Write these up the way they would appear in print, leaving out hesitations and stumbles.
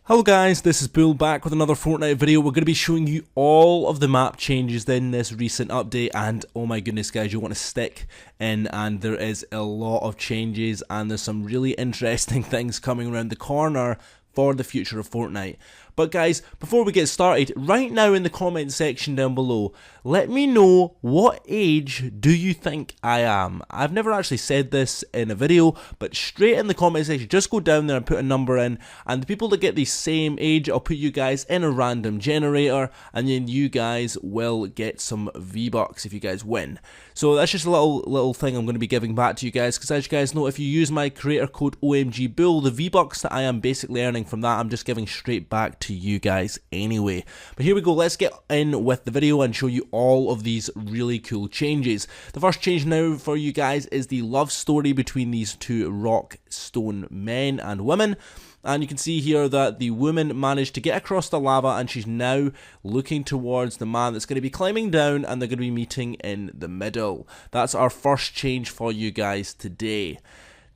Hello guys, this is Bull back with another Fortnite video. We're going to be showing you all of the map changes in this recent update, and oh my goodness guys, you want to stick in, and there is a lot of changes and there's some really interesting things coming around the corner for the future of Fortnite. But guys, before we get started, right now in the comment section down below, let me know what age do you think I am. I've never actually said this in a video, but straight in the comment section, just go down there and put a number in, and the people that get the same age, I'll put you guys in a random generator, and then you guys will get some V-Bucks if you guys win. So that's just a little thing I'm going to be giving back to you guys, because as you guys know, if you use my creator code OMGBull, the V-Bucks that I am basically earning from that, I'm just giving straight back to you guys anyway. But here we go, let's get in with the video and show you all of these really cool changes. The first change now for you guys is the love story between these two rock stone men and women. And you can see here that the woman managed to get across the lava, and she's now looking towards the man that's going to be climbing down, and they're going to be meeting in the middle. That's our first change for you guys today.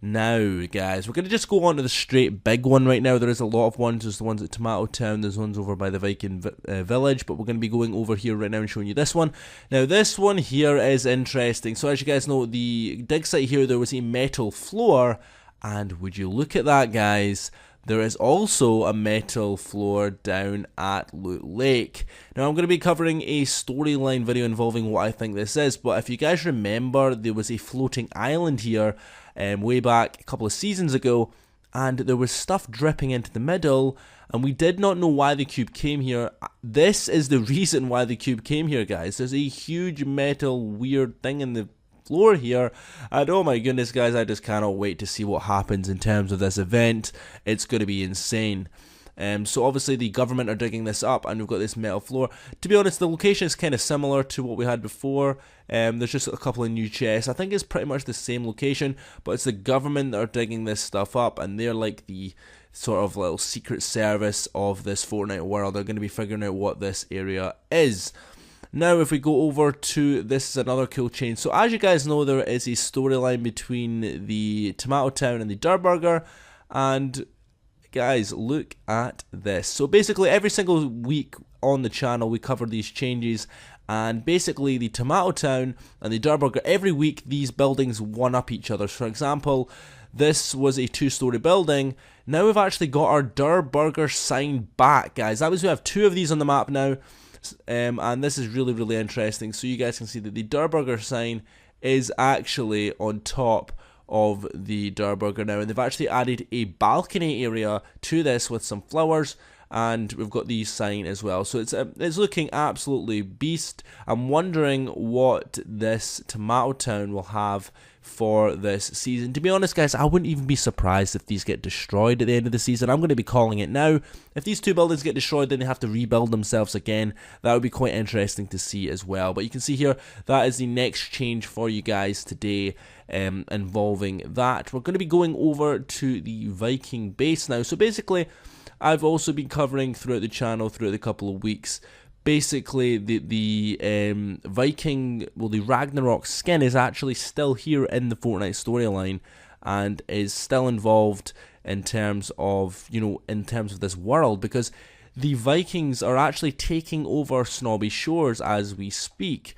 Now guys, we're going to just go on to the straight big one right now. There is a lot of ones. There's the ones at Tomato Town, there's ones over by the Viking village, but we're going to be going over here right now and showing you this one. Now this one here is interesting. So as you guys know, the dig site here, there was a metal floor, and would you look at that guys, there is also a metal floor down at Loot Lake. Now I'm going to be covering a storyline video involving what I think this is, but if you guys remember, there was a floating island here way back a couple of seasons ago, and there was stuff dripping into the middle, and we did not know why the cube came here. This is the reason why the cube came here guys. There's a huge metal weird thing in the floor here, and oh my goodness guys, I just cannot wait to see what happens in terms of this event. It's going to be insane. So obviously the government are digging this up, and we've got this metal floor. To be honest, the location is kind of similar to what we had before. There's just a couple of new chests. I think it's pretty much the same location, but it's the government that are digging this stuff up, and they're like the sort of little secret service of this Fortnite world. They're going to be figuring out what this area is. Now if we go over to, this is another cool change. So as you guys know, there is a storyline between the Tomato Town and the DURR, and guys, look at this. So basically every single week on the channel we cover these changes, and basically the Tomato Town and the DURR, every week these buildings one up each other. For example, this was a 2-story building. Now we've actually got our DURR sign back guys. That means we have 2 of these on the map now. And this is really interesting. So you guys can see that the DURR sign is actually on top of the DURR now, and they've actually added a balcony area to this with some flowers, and we've got the sign as well. So it's looking absolutely beast. I'm wondering what this Tomato Town will have for this season. To be honest guys, I wouldn't even be surprised if these get destroyed at the end of the season. I'm going to be calling it now. If these 2 buildings get destroyed, then they have to rebuild themselves again. That would be quite interesting to see as well. But you can see here, that is the next change for you guys today, involving that. We're going to be going over to the Viking base now. So basically, I've also been covering throughout the channel throughout the couple of weeks. Basically, the Viking, well, the Ragnarok skin is actually still here in the Fortnite storyline, and is still involved in terms of, you know, in terms of this world, because the Vikings are actually taking over Snobby Shores as we speak,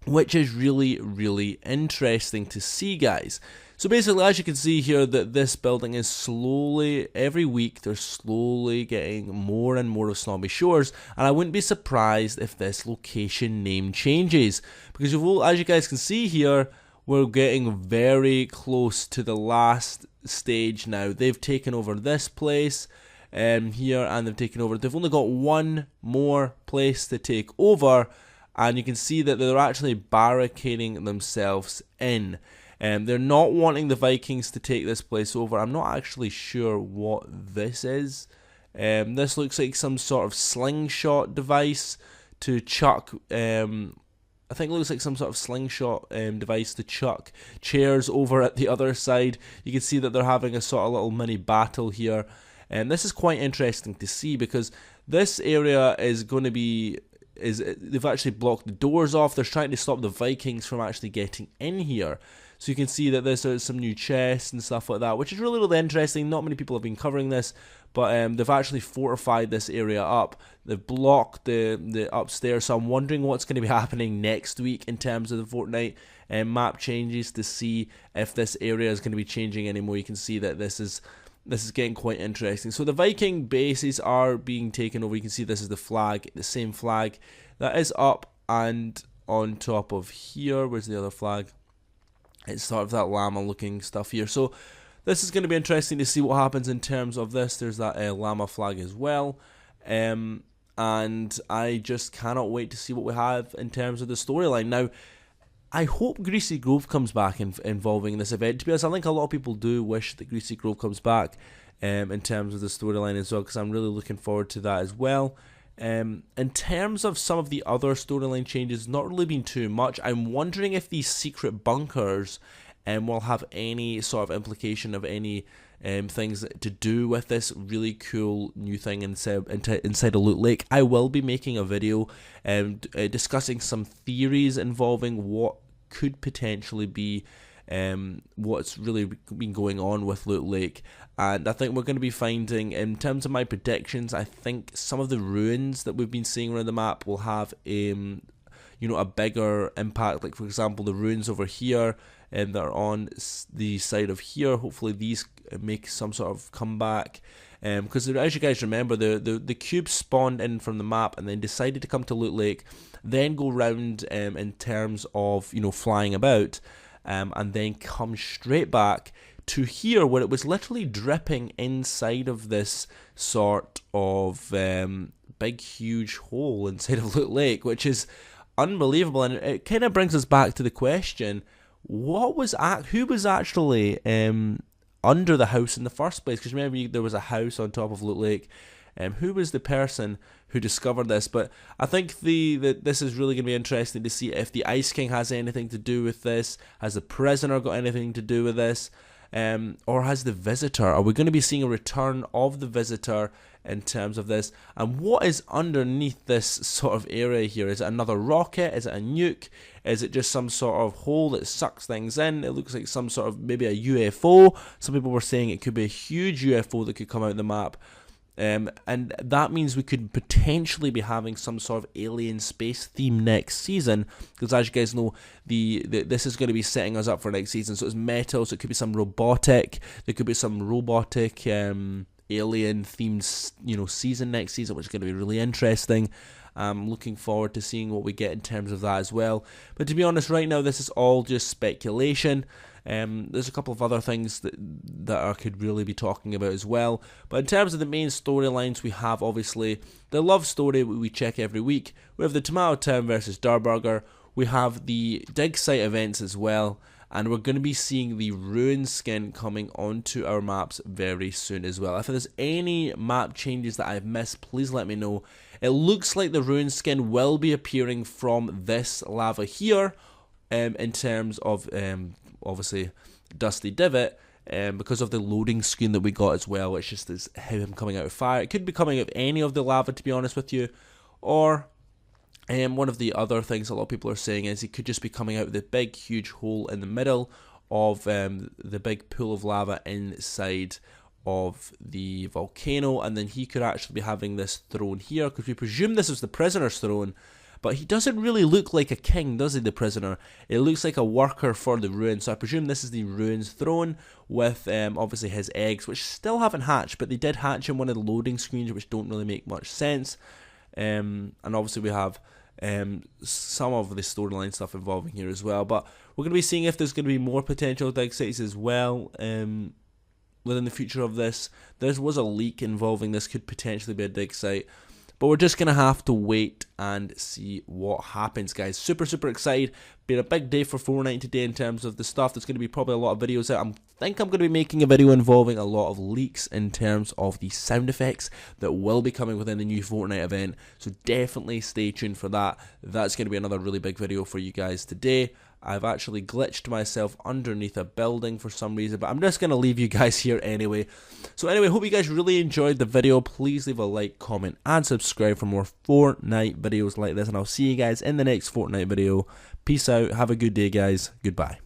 which is really interesting to see guys. So basically, as you can see here, that this building is slowly, every week, they're slowly getting more and more of Snobby Shores, and I wouldn't be surprised if this location name changes, because as you guys can see here, we're getting very close to the last stage now. They've taken over this place here, and they've only got one more place to take over, and you can see that they're actually barricading themselves in. They're not wanting the Vikings to take this place over. I'm not actually sure what this is. This looks like some sort of slingshot device to chuck. I think it looks like some sort of slingshot device to chuck chairs over at the other side. You can see that they're having a sort of little mini battle here. This is quite interesting to see, because this area is going to be they've actually blocked the doors off. They're trying to stop the Vikings from actually getting in here. So you can see that there's some new chests and stuff like that, which is really, really interesting. Not many people have been covering this, but they've actually fortified this area up. They've blocked the upstairs, so I'm wondering what's going to be happening next week in terms of the Fortnite map changes to see if this area is going to be changing anymore. You can see that this is getting quite interesting. So the Viking bases are being taken over. You can see this is the flag, the same flag that is up and on top of here. Where's the other flag? It's sort of that llama looking stuff here. So this is going to be interesting to see what happens in terms of this. There's that llama flag as well. And I just cannot wait to see what we have in terms of the storyline. Now, I hope Greasy Grove comes back involving this event. To be honest, I think a lot of people do wish that Greasy Grove comes back in terms of the storyline as well, because I'm really looking forward to that as well. In terms of some of the other storyline changes, not really been too much. I'm wondering if these secret bunkers will have any sort of implication of any things to do with this really cool new thing inside a loot lake. I will be making a video discussing some theories involving what could potentially be what's really been going on with Loot Lake, and I think we're going to be finding, in terms of my predictions, I think some of the ruins that we've been seeing around the map will have a bigger impact. Like, for example, the ruins over here that are on the side of here, hopefully these make some sort of comeback, because as you guys remember, the cubes spawned in from the map and then decided to come to Loot Lake, then go round in terms of flying about, and then come straight back to here, where it was literally dripping inside of this sort of big huge hole inside of Loot Lake, which is unbelievable. And it kind of brings us back to the question, who was actually under the house in the first place? Because remember, there was a house on top of Loot Lake. Who was the person who discovered this? But I think this is really going to be interesting to see if the Ice King has anything to do with this. Has the prisoner got anything to do with this? Or has the visitor? Are we going to be seeing a return of the visitor in terms of this? And what is underneath this sort of area here? Is it another rocket? Is it a nuke? Is it just some sort of hole that sucks things in? It looks like some sort of, maybe a UFO. Some people were saying it could be a huge UFO that could come out of the map. And that means we could potentially be having some sort of alien space theme next season, because as you guys know, this is going to be setting us up for next season. So it's metal, so it could be some robotic, there could be some robotic alien themed season next season, which is going to be really interesting. I'm looking forward to seeing what we get in terms of that as well. But to be honest, right now this is all just speculation. There's a couple of other things that I could really be talking about as well. But in terms of the main storylines, we have obviously the love story we check every week. We have the Tomato Town versus DURR. We have the DIGSITE events as well. And we're going to be seeing the Ruin skin coming onto our maps very soon as well. If there's any map changes that I've missed, please let me know. It looks like the Ruin skin will be appearing from this lava here, in terms of obviously Dusty Divot, because of the loading screen that we got as well, which just is him coming out of fire. It could be coming out of any of the lava, to be honest with you, or one of the other things a lot of people are saying is he could just be coming out of the big huge hole in the middle of the big pool of lava inside of the volcano, and then he could actually be having this throne here, because we presume this is the prisoner's throne. But he doesn't really look like a king, does he, the prisoner? It looks like a worker for the ruin. So I presume this is the ruin's throne with obviously his eggs, which still haven't hatched, but they did hatch in one of the loading screens, which don't really make much sense. And obviously we have some of the storyline stuff involving here as well. But we're going to be seeing if there's going to be more potential DIGSITEs as well within the future of this. There was a leak involving this could potentially be a DIGSITE. But we're just going to have to wait and see what happens, guys. Super, super excited. Been a big day for Fortnite today in terms of the stuff. There's going to be probably a lot of videos out. I think I'm going to be making a video involving a lot of leaks in terms of the sound effects that will be coming within the new Fortnite event. So definitely stay tuned for that. That's going to be another really big video for you guys today. I've actually glitched myself underneath a building for some reason, but I'm just going to leave you guys here anyway. So anyway, hope you guys really enjoyed the video. Please leave a like, comment, and subscribe for more Fortnite videos like this, and I'll see you guys in the next Fortnite video. Peace out, have a good day guys, goodbye.